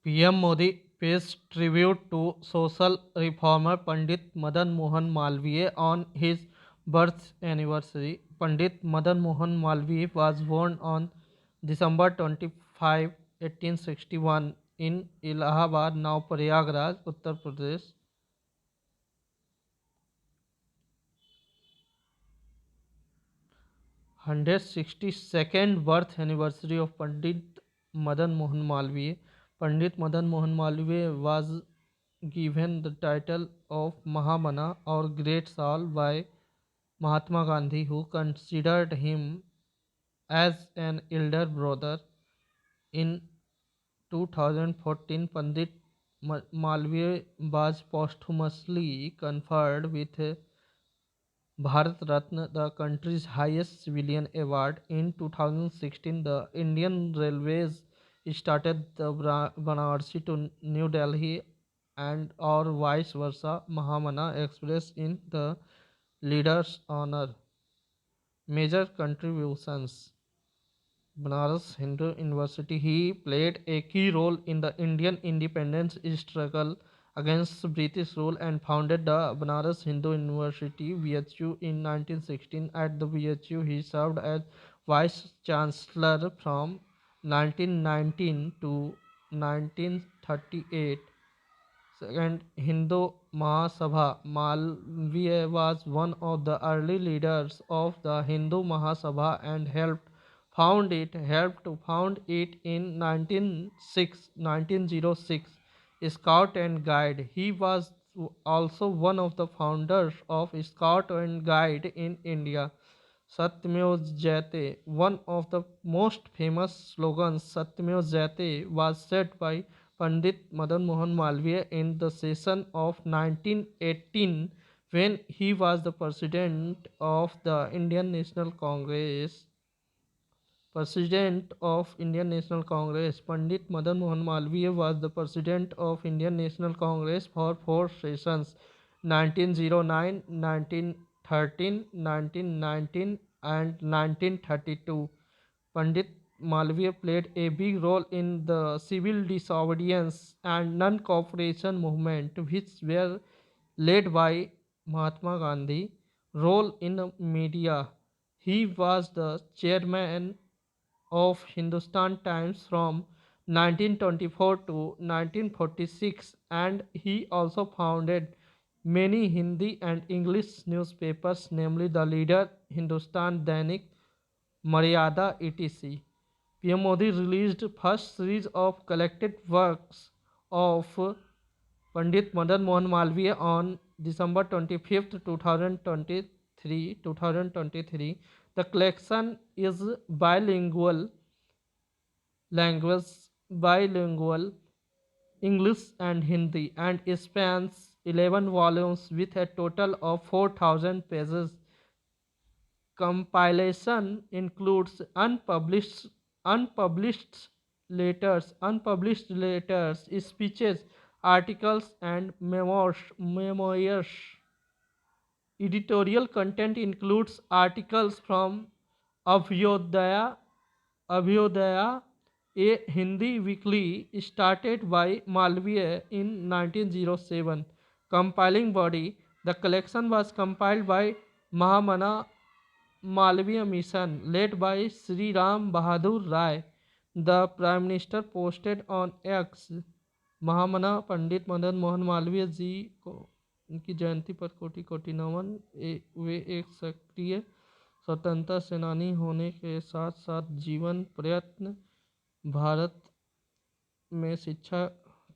PM Modi pays tribute to social reformer Pandit Madan Mohan Malviya on his birth anniversary. Pandit Madan Mohan Malviya was born on December 25, 1861 in Allahabad, now Prayagraj, Uttar Pradesh. 162nd birth anniversary of Pandit Madan Mohan Malviya. Pandit Madan Mohan Malviya was given the title of Mahamana or Great Soul by Mahatma Gandhi, who considered him as an elder brother. In 2014, Pandit Malviya was posthumously conferred with Bharat Ratna, the country's highest civilian award. In 2016, the Indian Railways started the Banarsi to New Delhi and or vice versa Mahamana Express in the leader's honor. Major contributions: Banaras Hindu University. He played a key role in the Indian independence struggle against British rule and founded the Banaras Hindu University (BHU) in 1916. At the BHU, he served as vice chancellor from 1919 to 1938. Second, Hindu Mahasabha. Malviya was one of the early leaders of the Hindu Mahasabha and helped to found it in 1906. Scout and Guide. He was also one of the founders of Scout and Guide in India. Satyamev Jayate. One of the most famous slogans, Satyamev Jayate, was said by Pandit Madan Mohan Malviya in the session of 1918 when he was the president of the Indian National Congress. President of Indian National Congress. Pandit Madan Mohan Malviya was the president of Indian National Congress for four sessions: 1909, 1913, 1919 and 1932. Pandit Malviya played a big role in the civil disobedience and non-cooperation movement, which were led by Mahatma Gandhi. Role in the media. He was the chairman of Hindustan Times from 1924 to 1946, and he also founded many Hindi and English newspapers, namely the Leader, Hindustan Dainik, Maryada, etc. PM Modi released first series of collected works of Pandit Madan Mohan Malviya on December 25th, 2023. The collection is language bilingual English and Hindi and spans 11 volumes with a total of 4,000 pages. Compilation includes unpublished letters, speeches, articles, and memoirs. Editorial content includes articles from Abhyodaya, a Hindi weekly started by Malviya in 1907. Compiling body. The collection was compiled by Mahamana Malviya Mission, led by Sri Ram Bahadur Rai. The Prime Minister posted on X. महामना पंडित मदन मोहन मालवीय जी को उनकी जयंती पर कोटि कोटि नमन। वे एक सक्रिय स्वतंत्रता सेनानी होने के साथ साथ जीवन प्रयत्न भारत में शिक्षा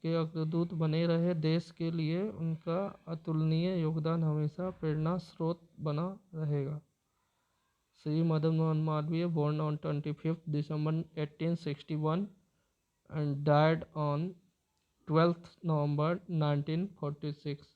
के अग्रदूत बने रहे। देश के लिए उनका अतुलनीय योगदान हमेशा प्रेरणा स्रोत बना रहेगा। Sri Madan Mohan Malviya, born on 25th December 1861 and died on 12th November 1946.